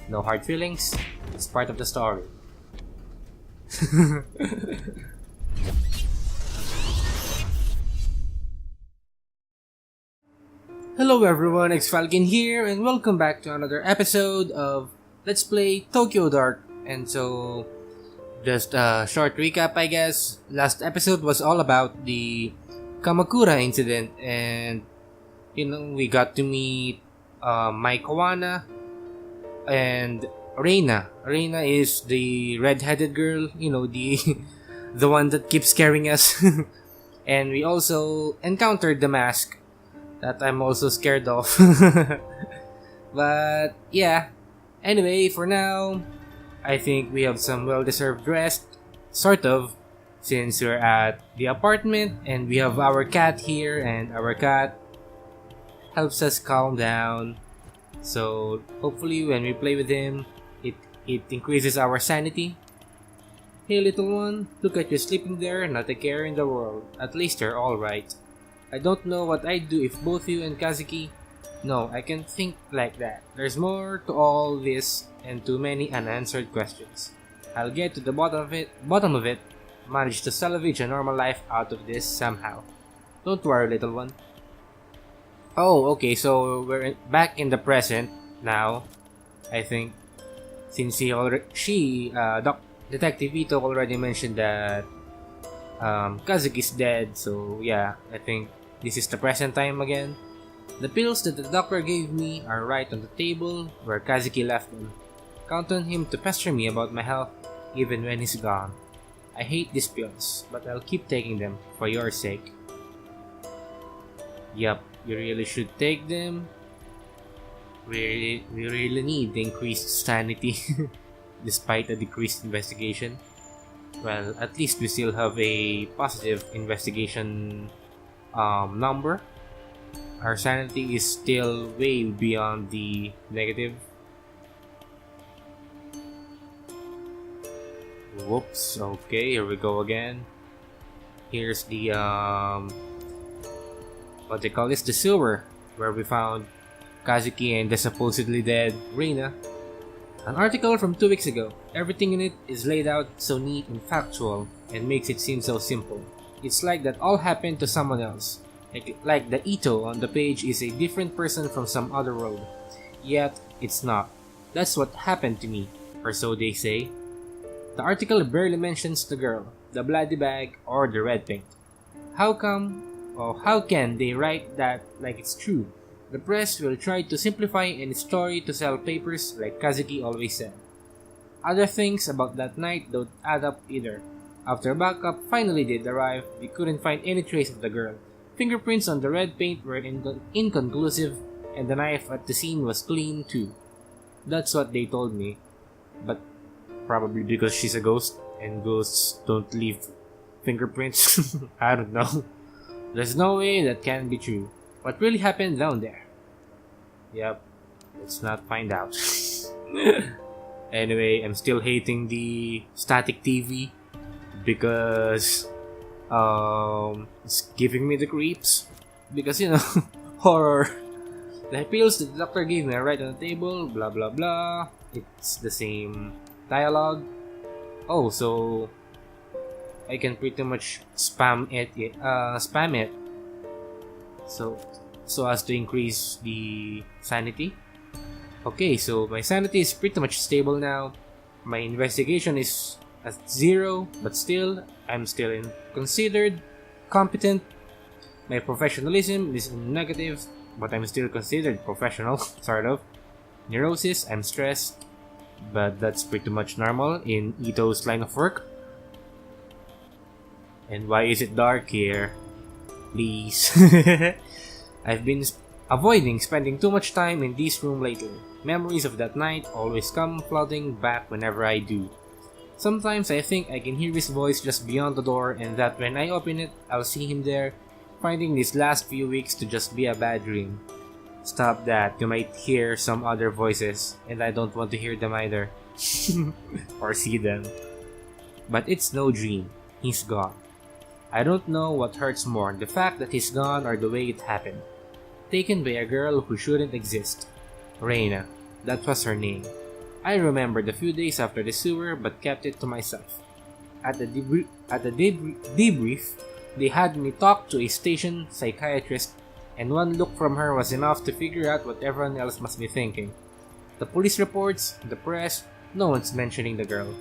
No hard feelings, it's part of the story. Hello everyone, XFalcon here, and welcome back to another episode of Let's Play Tokyo Dark. And so, just a short recap, I guess. Last episode was all about the Kamakura incident, and we got to meet Mai Kawana and Reina. Reina is the red-headed girl, the the one that keeps scaring us. And we also encountered the mask that I'm also scared of. But yeah, anyway, for now, I think we have some well-deserved rest, sort of, since we're at the apartment and we have our cat here, and our cat helps us calm down. So hopefully when we play with him, it increases our sanity. Hey little one, look at you sleeping there, not a care in the world. At least you're alright. I don't know what I'd do if both you and Kazuki... No, I can't think like that. There's more to all this and too many unanswered questions. I'll get to the bottom of it, manage to salvage a normal life out of this somehow. Don't worry, little one. Oh, okay, so we're back in the present now, I think. Since Detective Ito already mentioned that Kazuki's dead, so yeah, I think this is the present time again. The pills that the doctor gave me are right on the table where Kazuki left them. Count on him to pester me about my health even when he's gone. I hate these pills, but I'll keep taking them for your sake. Yup, you really should take them. We really need the increased sanity despite a decreased investigation. Well, at least we still have a positive investigation number. Our sanity is still way beyond the negative. Whoops, okay, here we go again. Here's the what they call this, the sewer, where we found Kazuki and the supposedly dead Reina. An article from 2 weeks ago. Everything in it is laid out so neat and factual and makes it seem so simple. It's like that all happened to someone else. Like the Ito on the page is a different person from some other world. Yet, it's not. That's what happened to me, or so they say. The article barely mentions the girl, the bloody bag, or the red paint. How can they write that like it's true? The press will try to simplify any story to sell papers, like Kazuki always said. Other things about that night don't add up either. After backup finally did arrive, we couldn't find any trace of the girl. Fingerprints on the red paint were inconclusive, and the knife at the scene was clean too. That's what they told me. But probably because she's a ghost, and ghosts don't leave fingerprints. I don't know. There's no way that can be true. What really happened down there? Yep, let's not find out. Anyway, I'm still hating the static TV because it's giving me the creeps. Because horror. The pills that the doctor gave me are right on the table, blah blah blah. It's the same dialogue. Oh, so I can pretty much spam it. So as to increase the sanity. Okay, so my sanity is pretty much stable now. My investigation is at 0, but still, I'm still considered competent. My professionalism is negative, but I'm still considered professional, sort of. Neurosis, I'm stressed, but that's pretty much normal in Ito's line of work. And why is it dark here? Please. I've been avoiding spending too much time in this room lately. Memories of that night always come flooding back whenever I do. Sometimes I think I can hear his voice just beyond the door, and that when I open it, I'll see him there, finding these last few weeks to just be a bad dream. Stop that, you might hear some other voices, and I don't want to hear them either. Or see them. But it's no dream. He's gone. I don't know what hurts more, the fact that he's gone or the way it happened. Taken by a girl who shouldn't exist. Reina. That was her name. I remembered a few days after the sewer but kept it to myself. At the debrief, they had me talk to a station psychiatrist, and one look from her was enough to figure out what everyone else must be thinking. The police reports, the press, no one's mentioning the girl.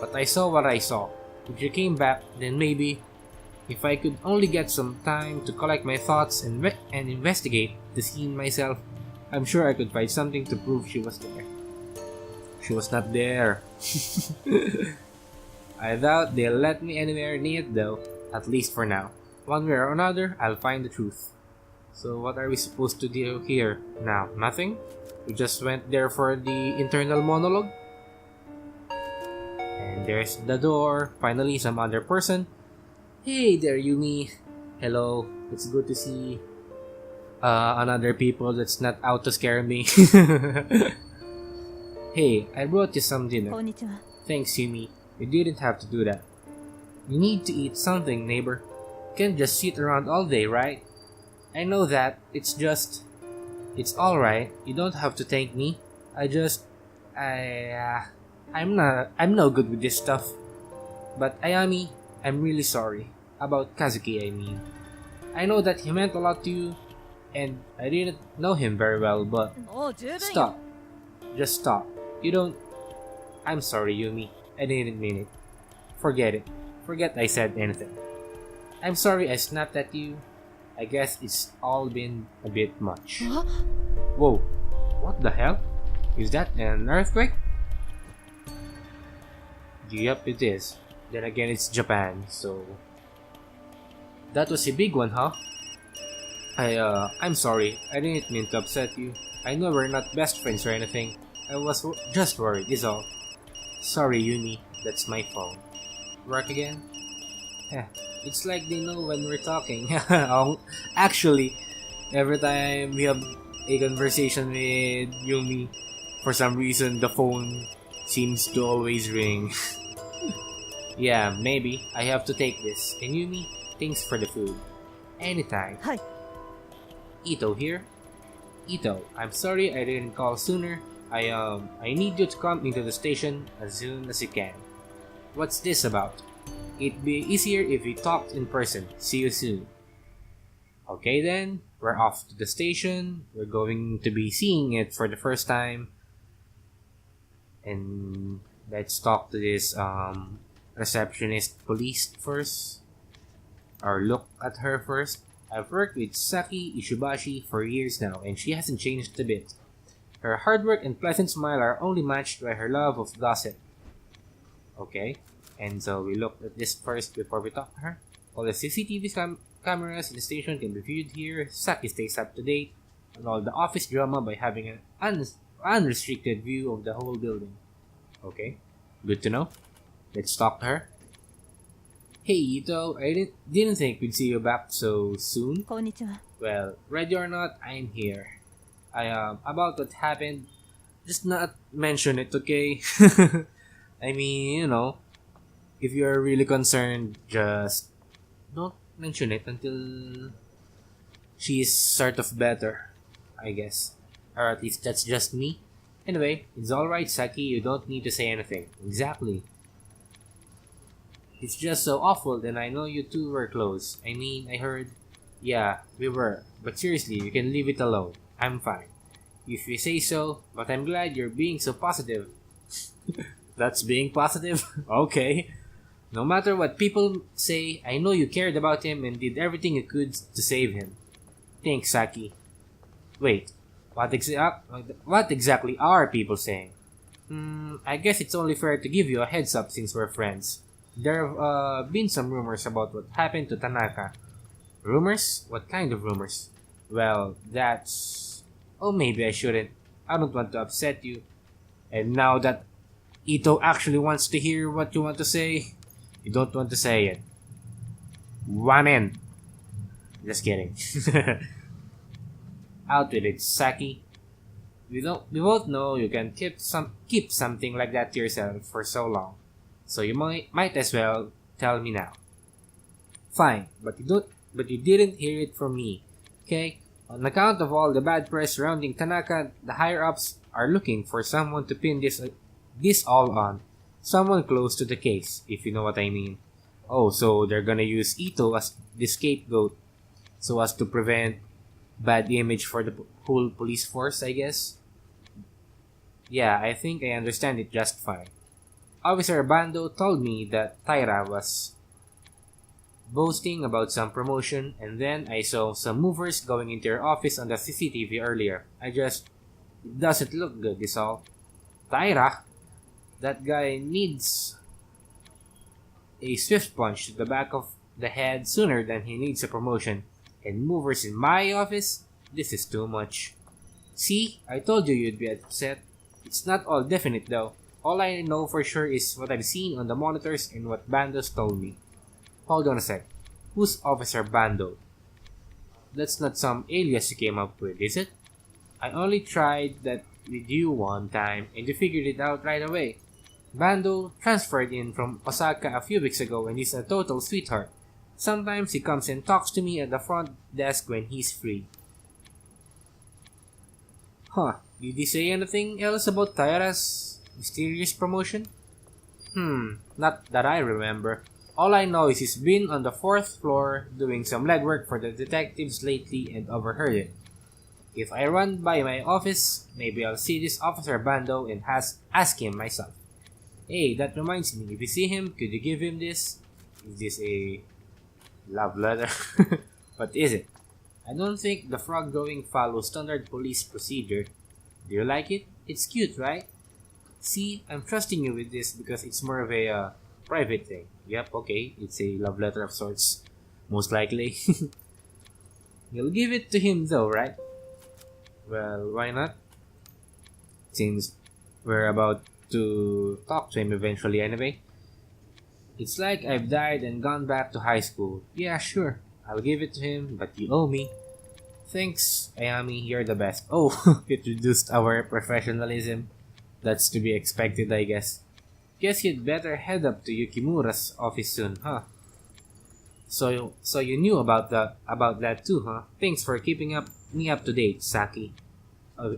But I saw what I saw. If she came back, then maybe, if I could only get some time to collect my thoughts and investigate the scene myself, I'm sure I could find something to prove she was there. She was not there. I doubt they'll let me anywhere near it though, at least for now. One way or another, I'll find the truth. So what are we supposed to do here now? Nothing? We just went there for the internal monologue? And there's the door. Finally, some other person. Hey there, Yumi. Hello. It's good to see another people that's not out to scare me. Hey, I brought you some dinner. Konnichiwa. Thanks, Yumi. You didn't have to do that. You need to eat something, neighbor. You can't just sit around all day, right? I know that. It's alright. You don't have to thank me. I'm no good with this stuff. But Ayami, I'm really sorry. About Kazuki, I mean. I know that he meant a lot to you, and I didn't know him very well, but... Stop. Just stop. I'm sorry, Yumi. I didn't mean it. Forget it. Forget I said anything. I'm sorry I snapped at you. I guess it's all been a bit much. Whoa. What the hell? Is that an earthquake? Yep, it is. Then again, it's Japan, so... That was a big one, huh? I'm sorry. I didn't mean to upset you. I know we're not best friends or anything. I was just worried, is all. Sorry, Yumi. That's my phone. Work again? It's like they know when we're talking. Actually, every time we have a conversation with Yumi, for some reason the phone seems to always ring. Yeah, maybe. I have to take this. And Yumi, thanks for the food. Anytime. Hi. Ito here. Ito, I'm sorry I didn't call sooner. I need you to come into the station as soon as you can. What's this about? It'd be easier if we talked in person. See you soon. Okay then, we're off to the station. We're going to be seeing it for the first time. And let's talk to this receptionist police first. Or look at her first. I've worked with Saki Ishibashi for years now, and she hasn't changed a bit. Her hard work and pleasant smile are only matched by her love of gossip. Okay, and so we looked at this first before we talk to her. All the CCTV cameras in the station can be viewed here. Saki stays up to date on all the office drama by having an unrestricted view of the whole building. Okay, good to know. Let's talk to her. Hey Ito, I didn't think we'd see you back so soon. Konnichiwa. Well, ready or not, I'm here. About what happened, just not mention it, okay? I mean, if you're really concerned, just don't mention it until she's sort of better, I guess. Or at least that's just me. Anyway, it's alright, Saki, you don't need to say anything. Exactly. It's just so awful, and I know you two were close. I mean, I heard... Yeah, we were. But seriously, you can leave it alone. I'm fine. If you say so, but I'm glad you're being so positive. That's being positive? Okay. No matter what people say, I know you cared about him and did everything you could to save him. Thanks, Saki. Wait, what exactly are people saying? I guess it's only fair to give you a heads up since we're friends. There have been some rumors about what happened to Tanaka. Rumors? What kind of rumors? Well, that's... Oh, maybe I shouldn't. I don't want to upset you. And now that Ito actually wants to hear what you want to say, you don't want to say it. One end. Just kidding. Out with it, Saki. We both know you can keep something like that to yourself for so long. So you might as well tell me now. Fine, but you didn't hear it from me. Okay? On account of all the bad press surrounding Tanaka, the higher ups are looking for someone to pin this This all on someone close to the case, if you know what I mean. Oh, so they're gonna use Ito as the scapegoat so as to prevent bad image for the whole police force, I guess. Yeah, I think I understand it just fine. Officer Bando told me that Tyra was boasting about some promotion, and then I saw some movers going into your office on the CCTV earlier. It doesn't look good, is all. Tyra? That guy needs a swift punch to the back of the head sooner than he needs a promotion. And movers in my office? This is too much. See, I told you you'd be upset. It's not all definite though. All I know for sure is what I've seen on the monitors and what Bandos told me. Hold on a sec. Who's Officer Bando? That's not some alias you came up with, is it? I only tried that with you one time and you figured it out right away. Bando transferred in from Osaka a few weeks ago and he's a total sweetheart. Sometimes he comes and talks to me at the front desk when he's free. Huh, did he say anything else about Taira's mysterious promotion? Not that I remember. All I know is he's been on the 4th floor doing some legwork for the detectives lately and overheard it. If I run by my office, maybe I'll see this Officer Bando and ask him myself. Hey, that reminds me, if you see him, could you give him this? Is this a love letter? What is it? I don't think the frog drawing follows standard police procedure. Do you like it? It's cute, right? See, I'm trusting you with this because it's more of a private thing. Yep, okay, it's a love letter of sorts. Most likely. You'll give it to him though, right? Well, why not? Since we're about to talk to him eventually anyway. It's like I've died and gone back to high school. Yeah, sure. I'll give it to him, but you owe me. Thanks, Ayami, you're the best. Oh, it reduced our professionalism. That's to be expected, I guess. Guess you'd better head up to Yukimura's office soon, huh? So you knew about that too, huh? Thanks for keeping me up to date, Saki.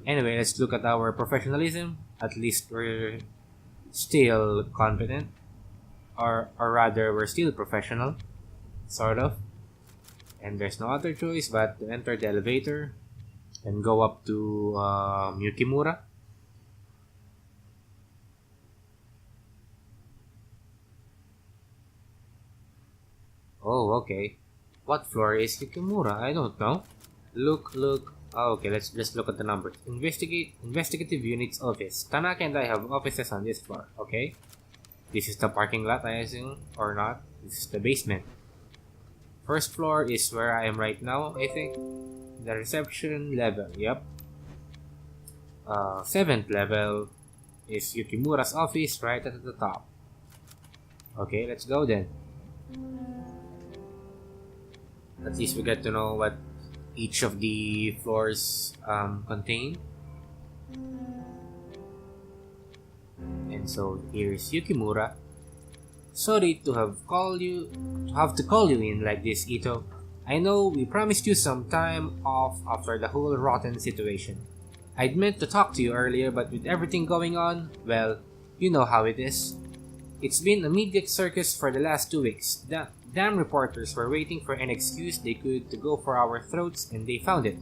Anyway, let's look at our professionalism. At least we're still confident, or rather, we're still professional, sort of. And there's no other choice but to enter the elevator and go up to Yukimura. Oh, okay. What floor is Yukimura? I don't know. Look. Oh, okay, let's just look at the numbers. Investigative Unit's office. Tanaka and I have offices on this floor, okay? This is the parking lot, I assume, or not. This is the basement. First floor is where I am right now, I think. The reception level, yep. 7th level is Yukimura's office right at the top. Okay, let's go then. At least we get to know what each of the floors contain. And so here's Yukimura. Sorry to have to call you in like this, Ito. I know we promised you some time off after the whole rotten situation. I'd meant to talk to you earlier, but with everything going on, well, you know how it is. It's been a media circus for the last 2 weeks. Damn reporters were waiting for an excuse they could to go for our throats, and they found it.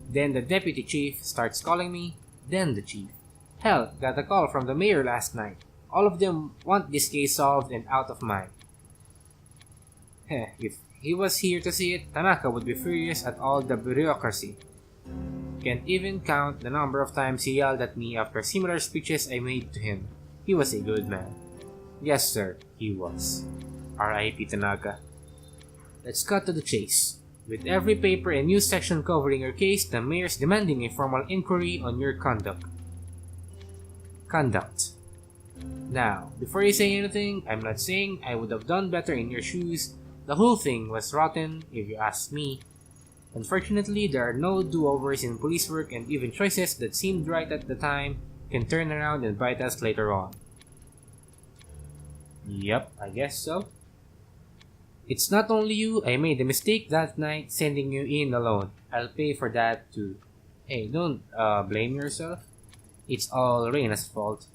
Then the deputy chief starts calling me, then the chief. Hell, got a call from the mayor last night. All of them want this case solved and out of mind. If he was here to see it, Tanaka would be furious at all the bureaucracy. Can't even count the number of times he yelled at me after similar speeches I made to him. He was a good man. Yes, sir, he was. R.I.P. Tanaka. Let's cut to the chase. With every paper and news section covering your case, the mayor's demanding a formal inquiry on your conduct. Now, before you say anything, I'm not saying I would have done better in your shoes. The whole thing was rotten, if you ask me. Unfortunately, there are no do-overs in police work, and even choices that seemed right at the time can turn around and bite us later on. Yep, I guess so. It's not only you, I made a mistake that night sending you in alone. I'll pay for that too. Hey, don't blame yourself. It's all Reina's fault.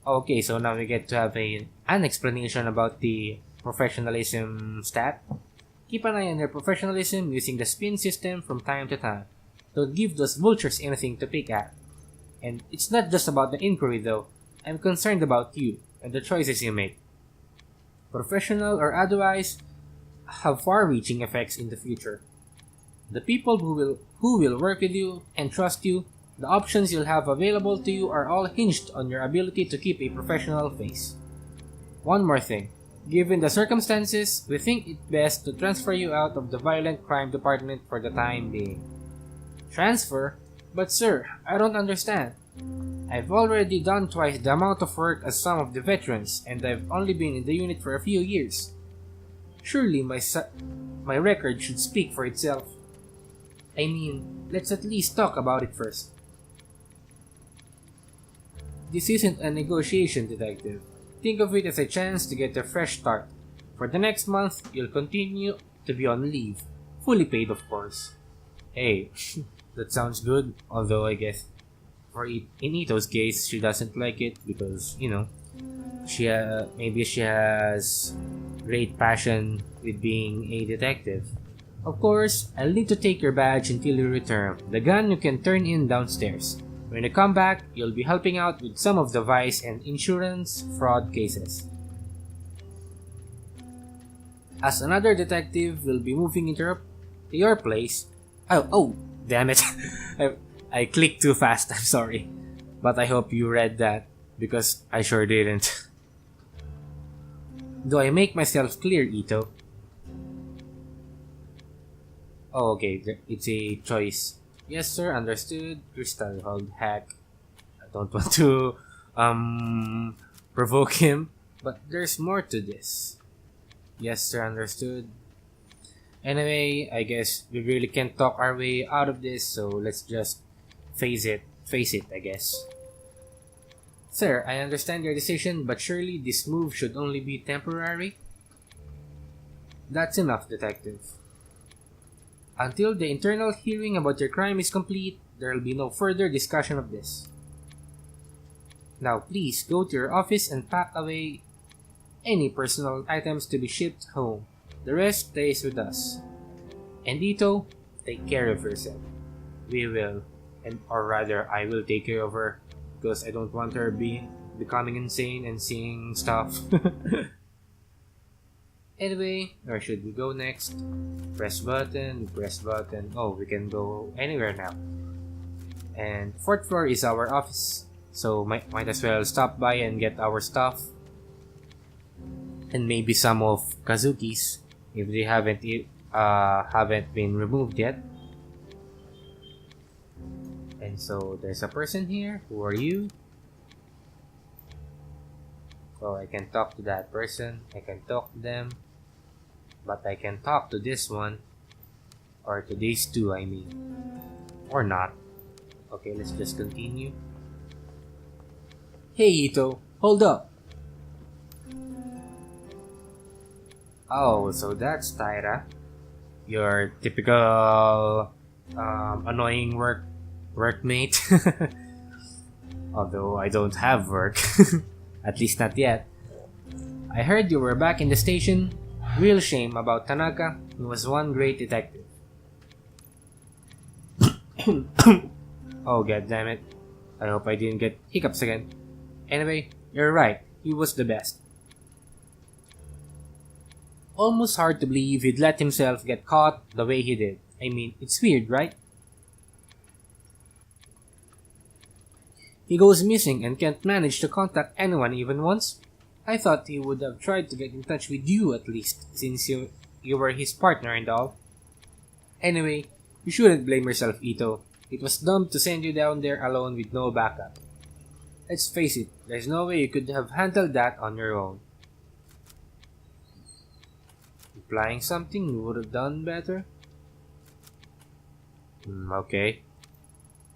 Okay, so now we get to have an explanation about the professionalism stat. Keep an eye on your professionalism using the spin system from time to time. Don't give those vultures anything to pick at. And it's not just about the inquiry though. I'm concerned about you and the choices you make. Professional or otherwise, have far-reaching effects in the future. The people who will work with you and trust you, the options you'll have available to you are all hinged on your ability to keep a professional face. One more thing. Given the circumstances, we think it best to transfer you out of the violent crime department for the time being. Transfer? But sir, I don't understand. I've already done twice the amount of work as some of the veterans, and I've only been in the unit for a few years. Surely my record should speak for itself. I mean, let's at least talk about it first. This isn't a negotiation, detective. Think of it as a chance to get a fresh start. For the next month, you'll continue to be on leave. Fully paid, of course. Hey, that sounds good, although I guess in Ito's case, she doesn't like it because, maybe she has great passion with being a detective. Of course, I'll need to take your badge until you return. The gun you can turn in downstairs. When you come back, you'll be helping out with some of the vice and insurance fraud cases. As another detective will be moving into your place. Oh, damn it. I clicked too fast, I'm sorry. But I hope you read that, because I sure didn't. Do I make myself clear, Ito? Oh, okay, it's a choice. Yes, sir, understood. Crystal Hog hack. I don't want to, provoke him, but there's more to this. Yes, sir, understood. Anyway, I guess we really can't talk our way out of this, so let's just face it, I guess. Sir, I understand your decision, but surely this move should only be temporary? That's enough, detective. Until the internal hearing about your crime is complete, there will be no further discussion of this. Now please go to your office and pack away any personal items to be shipped home. The rest stays with us. And Ito, take care of yourself. We will, or rather I will take care of her, because I don't want her becoming insane and seeing stuff. Anyway, where should we go next? Press button. Oh, we can go anywhere now. And 4th floor is our office, so might as well stop by and get our stuff. And maybe some of Kazuki's, if they haven't been removed yet. And so there's a person here. Who are you? So I can talk to that person. I can talk to them. But I can talk to this one. Or to these two, I mean. Or not. Okay, let's just continue. Hey Ito, hold up. Oh, so that's Taira. Your typical annoying workmate. Although I don't have work. At least not yet. I heard you were back in the station. Real shame about Tanaka. He was one great detective. Oh, god damn it. I hope I didn't get hiccups again. Anyway, you're right. He was the best. Almost hard to believe he'd let himself get caught the way he did. I mean, it's weird, right? He goes missing and can't manage to contact anyone even once. I thought he would have tried to get in touch with you at least, since you were his partner and all. Anyway, you shouldn't blame yourself, Ito. It was dumb to send you down there alone with no backup. Let's face it, there's no way you could have handled that on your own. Implying something you would have done better? Okay.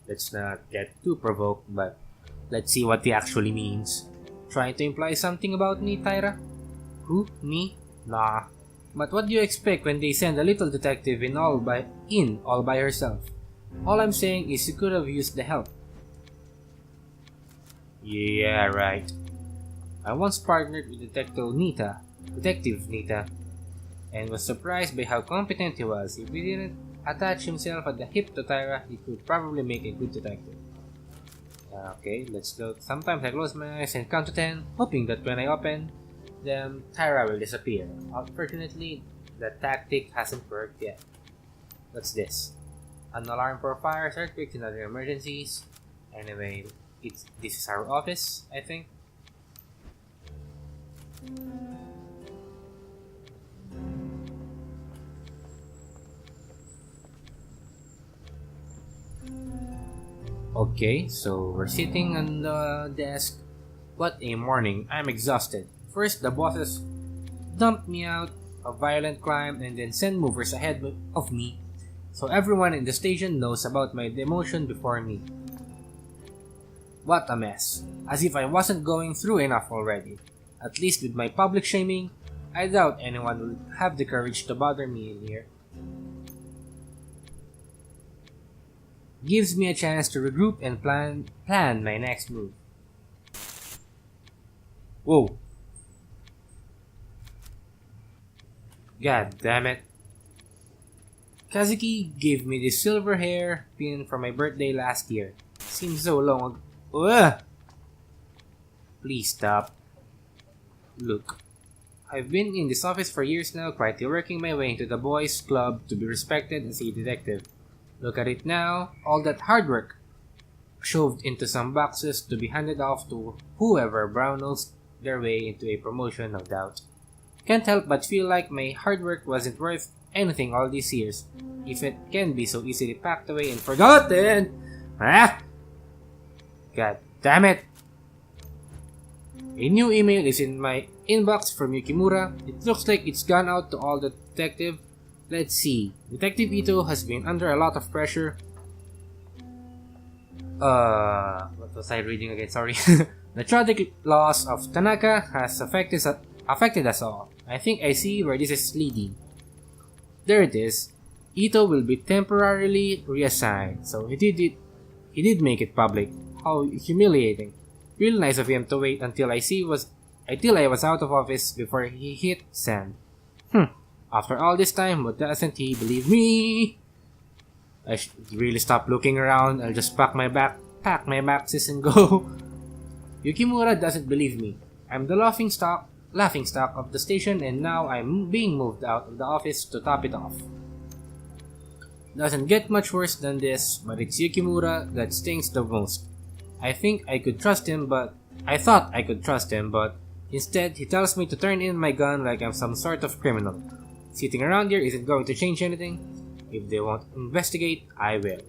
Let's not get too provoked, but let's see what he actually means. Trying to imply something about me, Taira? Who? Me? Nah. But what do you expect when they send a little detective in all by herself? All I'm saying is you could have used the help. Yeah, right. I once partnered with Detective Nita, and was surprised by how competent he was. If he didn't attach himself at the hip to Tyra, he could probably make a good detective. Okay, let's look. Sometimes I close my eyes and count to 10, hoping that when I open them, Tyra will disappear. Unfortunately, the tactic hasn't worked yet. What's this? An alarm for fires, earthquakes, and other emergencies. Anyway, this is our office, I think. Okay, so we're sitting on the desk. What a morning. I'm exhausted. First, the bosses dumped me out of violent crime and then sent movers ahead of me, so everyone in the station knows about my demotion before me. What a mess. As if I wasn't going through enough already. At least with my public shaming, I doubt anyone will have the courage to bother me in here. Gives me a chance to regroup and plan my next move. Whoa. God damn it. Kazuki gave me this silver hair pin for my birthday last year. Seems so long ago. Ugh! Please stop. Look, I've been in this office for years now, quietly working my way into the boys' club to be respected as a detective. Look at it now, all that hard work shoved into some boxes to be handed off to whoever brown-nosed their way into a promotion, no doubt. Can't help but feel like my hard work wasn't worth anything all these years, if it can be so easily packed away and forgotten. God damn it! A new email is in my inbox from Yukimura. It looks like it's gone out to all the detective. Let's see. Detective Ito has been under a lot of pressure. What was I reading again? Sorry. The tragic loss of Tanaka has affected us all. I think I see where this is leading. There it is. Ito will be temporarily reassigned. So he did make it public. How humiliating. Real nice of him to wait until I was out of office before he hit send. After all this time, what doesn't he believe me? I should really stop looking around. I'll just pack my boxes and go. Yukimura doesn't believe me. I'm the laughing stock of the station, and now I'm being moved out of the office to top it off. Doesn't get much worse than this, but it's Yukimura that stings the most. I thought I could trust him, but instead he tells me to turn in my gun like I'm some sort of criminal. Sitting around here isn't going to change anything. If they won't investigate, I will.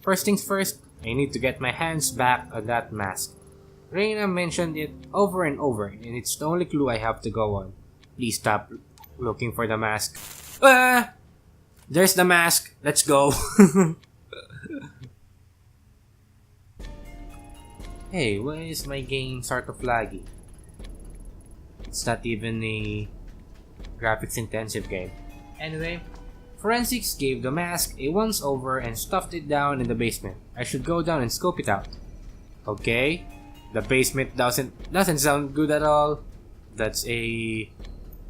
First things first, I need to get my hands back on that mask. Reina mentioned it over and over, and it's the only clue I have to go on. Please stop looking for the mask. There's the mask. Let's go. Hey, why is my game sort of laggy? It's not even a graphics intensive game. Anyway, Forensics gave the mask a once over and stuffed it down in the basement. I should go down and scope it out. Okay, the basement doesn't sound good at all. That's a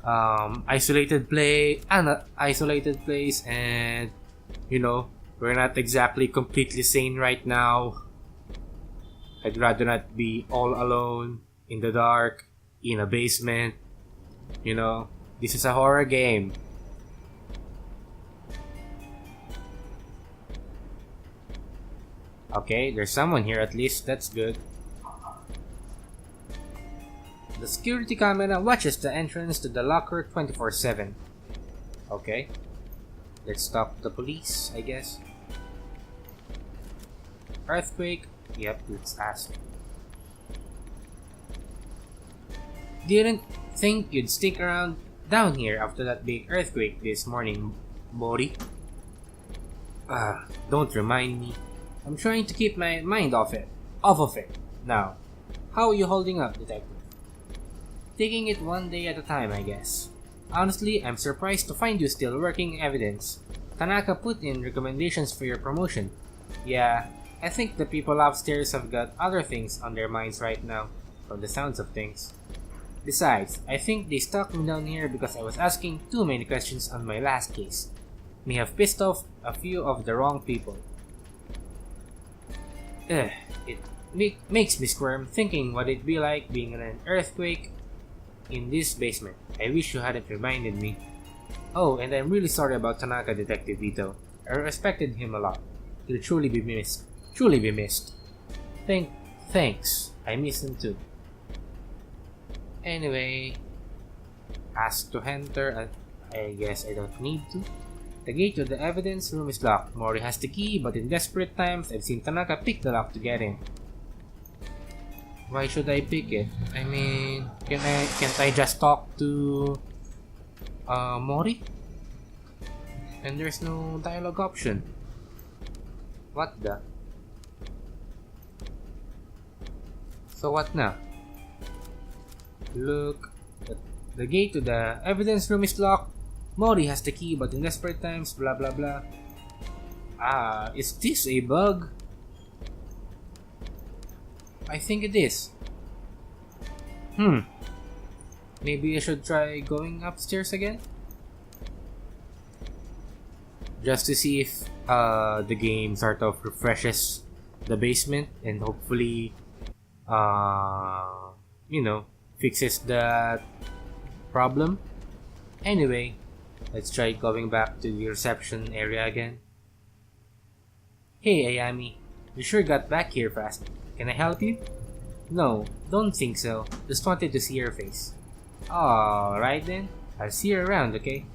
isolated place, and we're not exactly completely sane right now. I'd rather not be all alone in the dark in a basement. This is a horror game. Okay, there's someone here at least. That's good. The security camera watches the entrance to the locker 24/7. Okay. Let's stop the police, I guess. Earthquake? Yep, let's ask. Didn't think you'd stick around down here after that big earthquake this morning, Mori. Don't remind me. I'm trying to keep my mind off of it. Now, how are you holding up, detective? Taking it one day at a time, I guess. Honestly, I'm surprised to find you still working evidence. Tanaka put in recommendations for your promotion. Yeah, I think the people upstairs have got other things on their minds right now. from the sounds of things. Besides, I think they stuck me down here because I was asking too many questions on my last case. May have pissed off a few of the wrong people. It makes me squirm thinking what it'd be like being in an earthquake in this basement. I wish you hadn't reminded me. Oh, and I'm really sorry about Tanaka, Detective Vito. I respected him a lot. He'll truly be missed. Truly be missed. Thanks. I miss him too. Anyway, ask to enter. I guess I don't need to. The gate to the evidence room is locked. Mori has the key, but in desperate times, I've seen Tanaka pick the lock to get in. Why should I pick it? I mean, can't I just talk to Mori? And there's no dialogue option. What the? So what now? Look, the gate to the evidence room is locked. Mori has the key, but in desperate times, blah blah blah. Is this a bug? I think it is. Maybe I should try going upstairs again? Just to see if the game sort of refreshes the basement and hopefully, fixes that problem. Anyway, let's try going back to the reception area again. Hey Ayami, you sure got back here fast. Can I help you? No, don't think so. Just wanted to see your face. Alright then, I'll see you around, okay?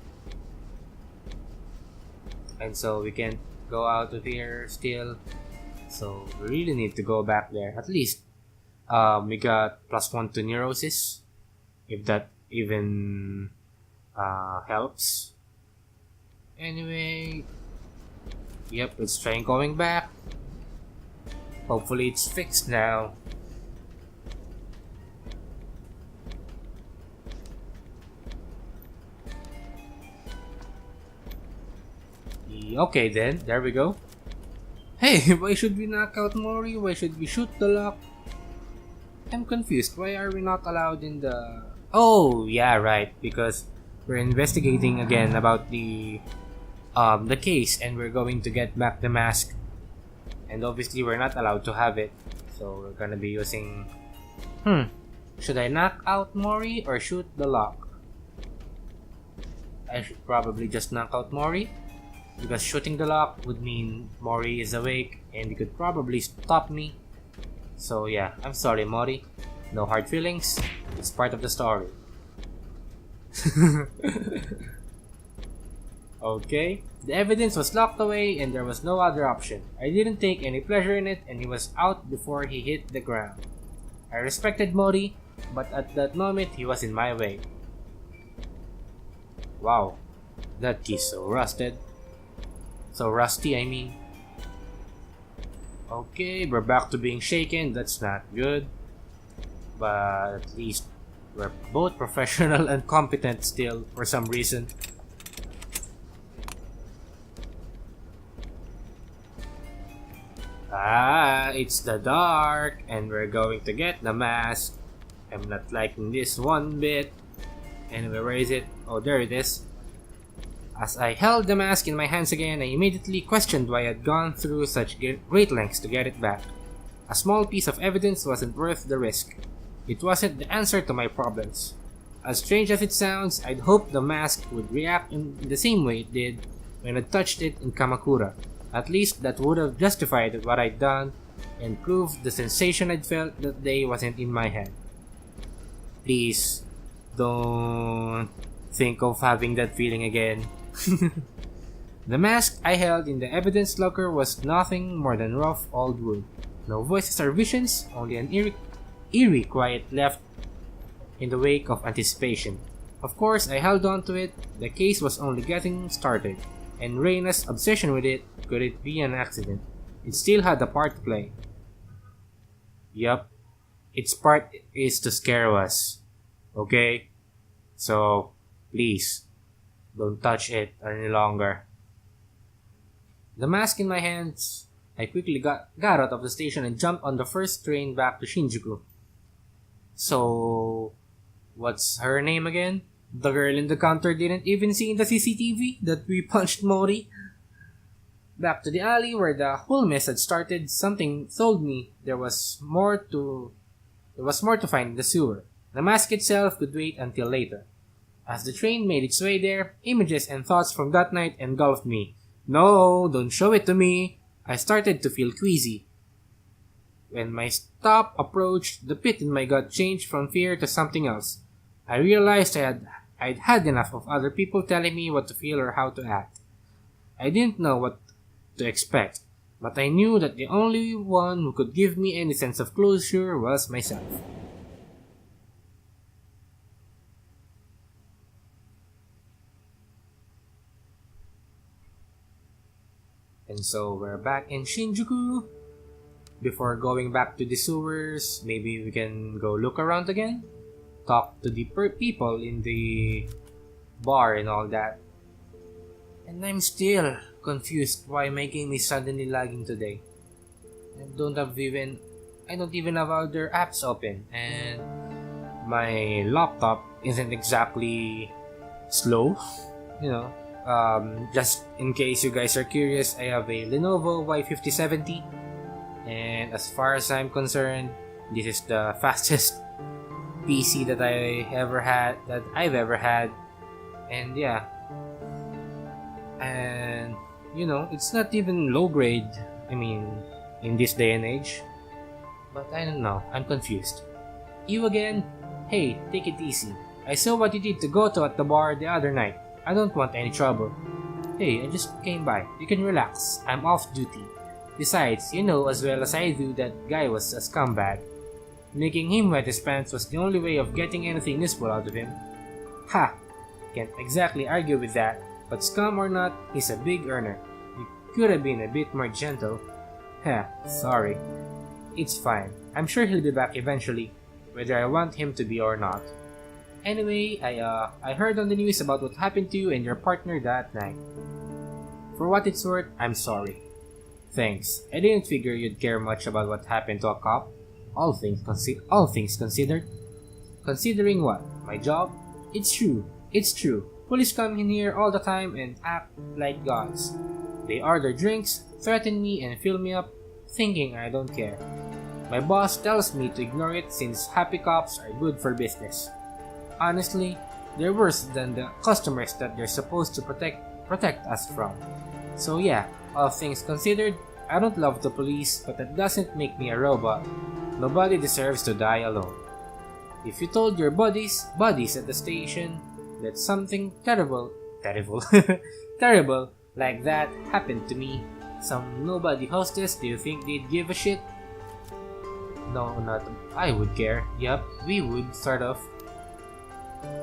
And so we can't go out of here still. So we really need to go back there. At least we got +1 to neurosis. If that even helps. Anyway, yep, let's try going back. Hopefully it's fixed now. Okay then, there we go. Hey, why should we knock out Mori? Why should we shoot the lock? I'm confused. Why are we not allowed in the... Oh, yeah, right. Because we're investigating again about the case and we're going to get back the mask. And obviously we're not allowed to have it. So we're gonna be using... Should I knock out Mori or shoot the lock? I should probably just knock out Mori. Because shooting the lock would mean Mori is awake and he could probably stop me. So yeah, I'm sorry Mori. No hard feelings. It's part of the story. Okay. The evidence was locked away and there was no other option. I didn't take any pleasure in it and he was out before he hit the ground. I respected Mori, but at that moment he was in my way. Wow. That key's so rusted. So rusty, I mean. Okay, we're back to being shaken. That's not good. But at least we're both professional and competent still for some reason. It's the dark and we're going to get the mask. I'm not liking this one bit. Anyway, where is it? Oh, there it is. As I held the mask in my hands again, I immediately questioned why I had gone through such great lengths to get it back. A small piece of evidence wasn't worth the risk. It wasn't the answer to my problems. As strange as it sounds, I'd hoped the mask would react in the same way it did when I touched it in Kamakura. At least that would have justified what I'd done and proved the sensation I'd felt that day wasn't in my head. Please, don't think of having that feeling again. The mask I held in the evidence locker was nothing more than rough old wood. No voices or visions, only an eerie quiet left in the wake of anticipation. Of course, I held on to it. The case was only getting started, and Reina's obsession with it, could it be an accident? It still had a part to play. Yup, its part is to scare us. Okay? So, please, don't touch it any longer. The mask in my hands, I quickly got out of the station and jumped on the first train back to Shinjuku. So, what's her name again? The girl in the counter didn't even see in the CCTV that we punched Mori. Back to the alley where the whole mess had started, something told me there was more to find in the sewer. The mask itself could wait until later. As the train made its way there, images and thoughts from that night engulfed me. No, don't show it to me. I started to feel queasy. When my stop approached, the pit in my gut changed from fear to something else. I realized I'd had enough of other people telling me what to feel or how to act. I didn't know what to expect, but I knew that the only one who could give me any sense of closure was myself. And so we're back in Shinjuku. Before going back to the sewers, maybe we can go look around again? Talk to the people in the bar and all that. And I'm still confused why my game is suddenly lagging today. I don't even have other apps open, and my laptop isn't exactly slow, you know. Just in case you guys are curious, I have a Lenovo Y5070, and as far as I'm concerned, this is the fastest PC that I've ever had, and yeah, and it's not even low grade. I mean, in this day and age, but I don't know. I'm confused. You again? Hey, take it easy. I saw what you did to Goto at the bar the other night. I don't want any trouble. Hey, I just came by. You can relax. I'm off duty. Besides, you know as well as I do that guy was a scumbag. Making him wet his pants was the only way of getting anything useful out of him. Ha! Can't exactly argue with that, but scum or not, he's a big earner. You could have been a bit more gentle. Heh, sorry. It's fine. I'm sure he'll be back eventually, whether I want him to be or not. Anyway, I heard on the news about what happened to you and your partner that night. For what it's worth, I'm sorry. Thanks. I didn't figure you'd care much about what happened to a cop. All things considered. Considering what? My job? It's true. It's true. Police come in here all the time and act like gods. They order drinks, threaten me, and fill me up, thinking I don't care. My boss tells me to ignore it since happy cops are good for business. Honestly, they're worse than the customers that they're supposed to protect us from. So yeah, all things considered, I don't love the police, but that doesn't make me a robot. Nobody deserves to die alone. If you told your buddies at the station that something terrible like that happened to me, some nobody hostess, do you think they'd give a shit? No, not I would care. Yup, we would, sort of.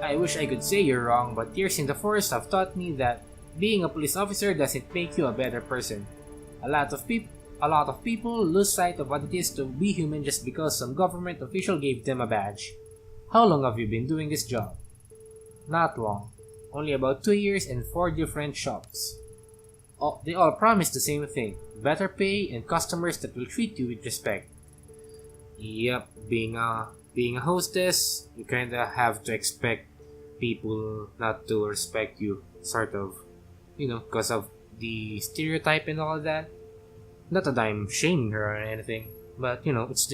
I wish I could say you're wrong, but years in the force have taught me that being a police officer doesn't make you a better person. A lot of people lose sight of what it is to be human just because some government official gave them a badge. How long have you been doing this job? Not long. Only about 2 years and 4 different shops. They all promise the same thing: better pay and customers that will treat you with respect. Yep, being a hostess, you kinda have to expect people not to respect you, sort of, because of the stereotype and all that. Not that I'm shaming her or anything, but it's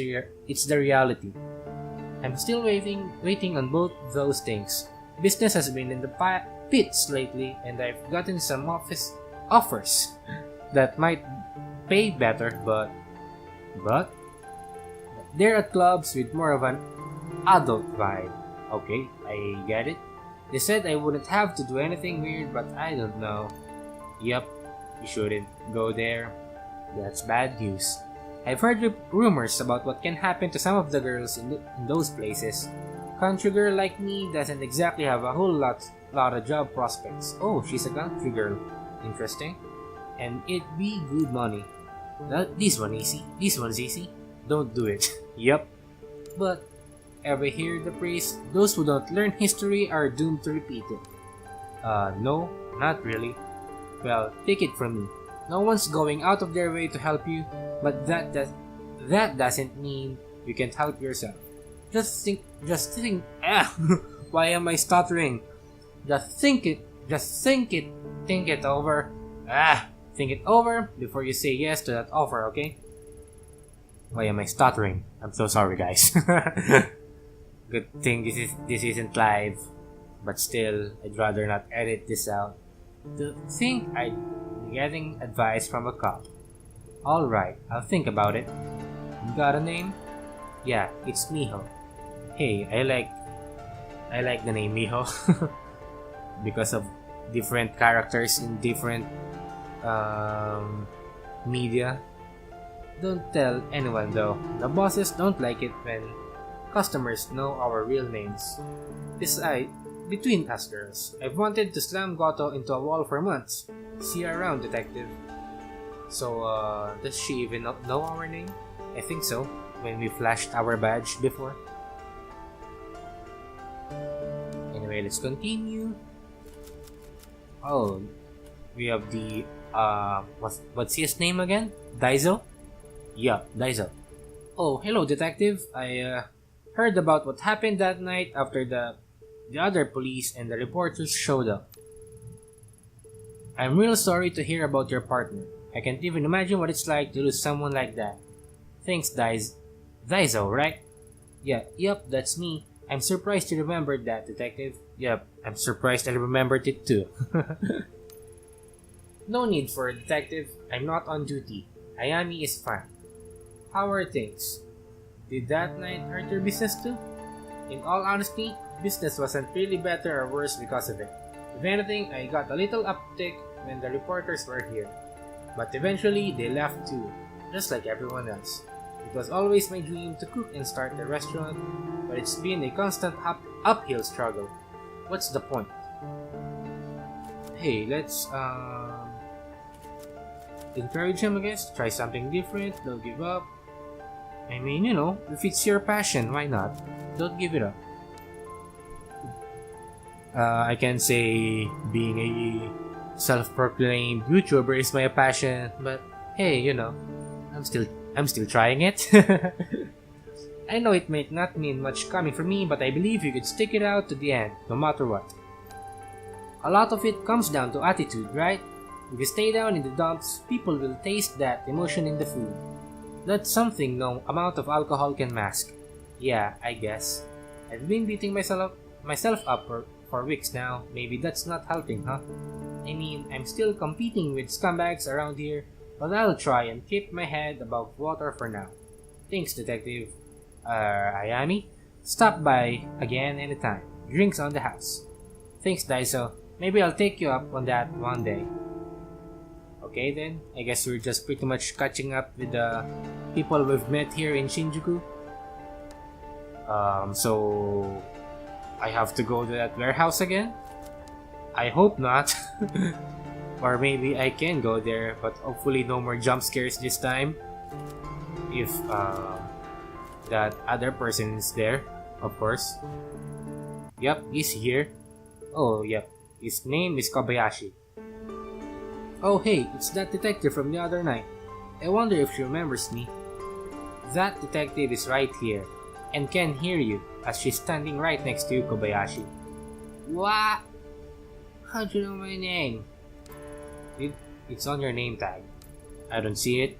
the reality. I'm still waiting on both those things. Business has been in the pits lately, and I've gotten some offers that might pay better, but they're at clubs with more of an adult vibe. Okay, I get it. They said I wouldn't have to do anything weird, but I don't know. Yep, you shouldn't go there. That's bad news. I've heard rumors about what can happen to some of the girls in those places. Country girl like me doesn't exactly have a whole lot of job prospects. Oh, she's a country girl. Interesting. And it'd be good money. This one's easy. Don't do it. Yup. But ever hear the phrase, those who don't learn history are doomed to repeat it? No, not really. Well, take it from me. No one's going out of their way to help you, but that doesn't mean you can't help yourself. Just think. Why am I stuttering? Just think it. Just think it. Think it over. Think it over before you say yes to that offer, okay? Why am I stuttering? I'm so sorry, guys. Good thing this isn't live, but still, I'd rather not edit this out. To think I'd be getting advice from a cop. Alright, I'll think about it. You got a name? Yeah, it's Miho. Hey, I like the name Miho because of different characters in different media. Don't tell anyone though. The bosses don't like it when customers know our real names. Besides, between us girls, I've wanted to slam Goto into a wall for months. See you around, detective. So, does she even know our name? I think so, when we flashed our badge before. Anyway, let's continue. Oh, we have the, what's his name again? Daiso? Yeah, Daiso. Oh, hello, detective. I, heard about what happened that night after the other police and the reporters showed up. I'm real sorry to hear about your partner. I can't even imagine what it's like to lose someone like that. Thanks, Daiso, right? Yeah, yep, that's me. I'm surprised you remembered that, detective. Yep, I'm surprised I remembered it too. No need for a detective. I'm not on duty. Ayami is fine. How are things? Did that night hurt your business too? In all honesty, business wasn't really better or worse because of it. If anything, I got a little uptick when the reporters were here. But eventually, they left too, just like everyone else. It was always my dream to cook and start a restaurant, but it's been a constant uphill struggle. What's the point? Hey, let's encourage him, I guess. Try something different, don't give up. I mean, you know, if it's your passion, why not? Don't give it up. I can say being a self-proclaimed YouTuber is my passion, but hey, you know, I'm still trying it. I know it might not mean much coming from me, but I believe you could stick it out to the end, no matter what. A lot of it comes down to attitude, right? If you stay down in the dumps, people will taste that emotion in the food. That's something no amount of alcohol can mask. Yeah, I guess. I've been beating myself up for weeks now. Maybe that's not helping, huh? I mean, I'm still competing with scumbags around here, but I'll try and keep my head above water for now. Thanks, detective. Ayami? Stop by again anytime. Drinks on the house. Thanks, Daiso. Maybe I'll take you up on that one day. Okay then, I guess we're just pretty much catching up with the people we've met here in Shinjuku. So I have to go to that warehouse again? I hope not. Or maybe I can go there, but hopefully no more jump scares this time. If that other person is there, of course. Yep, he's here. Oh, yep. His name is Kobayashi. Oh hey, it's that detective from the other night. I wonder if she remembers me. That detective is right here, and can hear you, as she's standing right next to you, Kobayashi. What? How'd you know my name? It's on your name tag. I don't see it.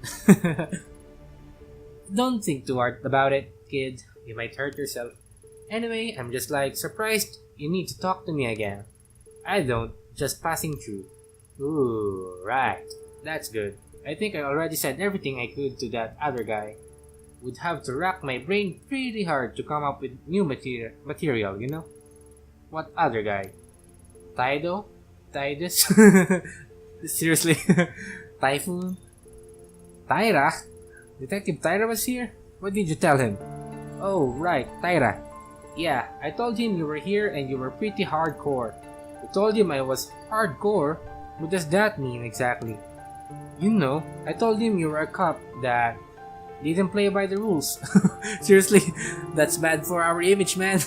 Don't think too hard about it, kid. You might hurt yourself. Anyway, I'm just surprised you need to talk to me again. I don't, just passing through. Ooh, right. That's good. I think I already said everything I could to that other guy. Would have to rack my brain pretty hard to come up with new material, you know? What other guy? Taido? Tidus? Seriously? Typhoon? Taira? Detective Taira was here? What did you tell him? Oh, right, Taira. Yeah, I told him you were here and you were pretty hardcore. I told him I was hardcore? What does that mean exactly? You know, I told him you were a cop that didn't play by the rules. Seriously, that's bad for our image, man.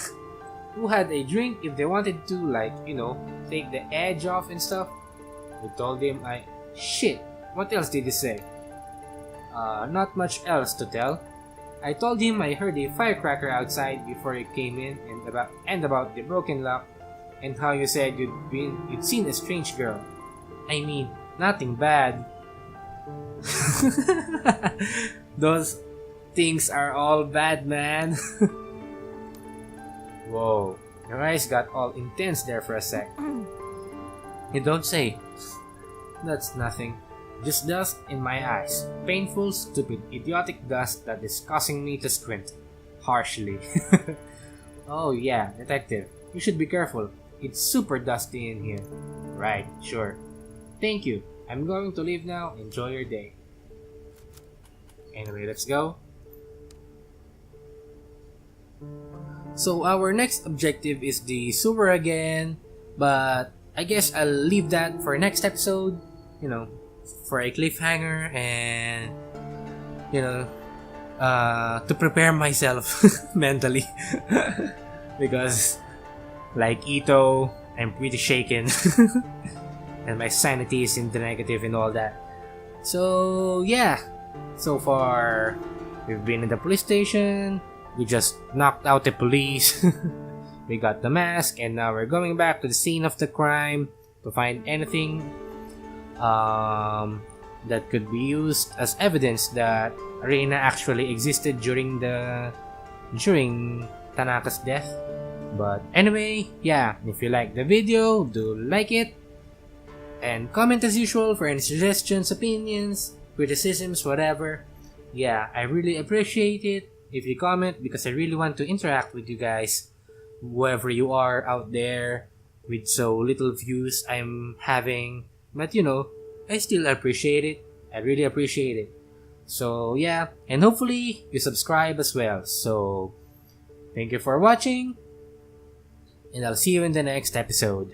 Who had a drink if they wanted to, take the edge off and stuff? We told him Shit, what else did he say? Not much else to tell. I told him I heard a firecracker outside before you came in, and about the broken lock, and how you said you'd seen a strange girl. I mean, nothing bad. Those things are all bad, man. Whoa, your eyes got all intense there for a sec. You don't say. That's nothing. Just dust in my eyes. Painful, stupid, idiotic dust that is causing me to squint. Harshly. Oh yeah, detective. You should be careful. It's super dusty in here. Right, sure. Thank you. I'm going to leave now. Enjoy your day. Anyway, let's go. So our next objective is the sewer again. But I guess I'll leave that for next episode. You know, for a cliffhanger and to prepare myself mentally because like Ito, I'm pretty shaken and my sanity is in the negative and all that. So yeah, so far we've been in the police station, we just knocked out the police, we got the mask, and now we're going back to the scene of the crime to find anything that could be used as evidence that Reina actually existed during Tanaka's death. But anyway, yeah, if you like the video, do like it and comment as usual for any suggestions, opinions, criticisms, whatever. Yeah, I really appreciate it if you comment because I really want to interact with you guys, whoever you are out there, with so little views I'm having. But I still appreciate it. I really appreciate it. So yeah, and hopefully you subscribe as well. So thank you for watching, and I'll see you in the next episode.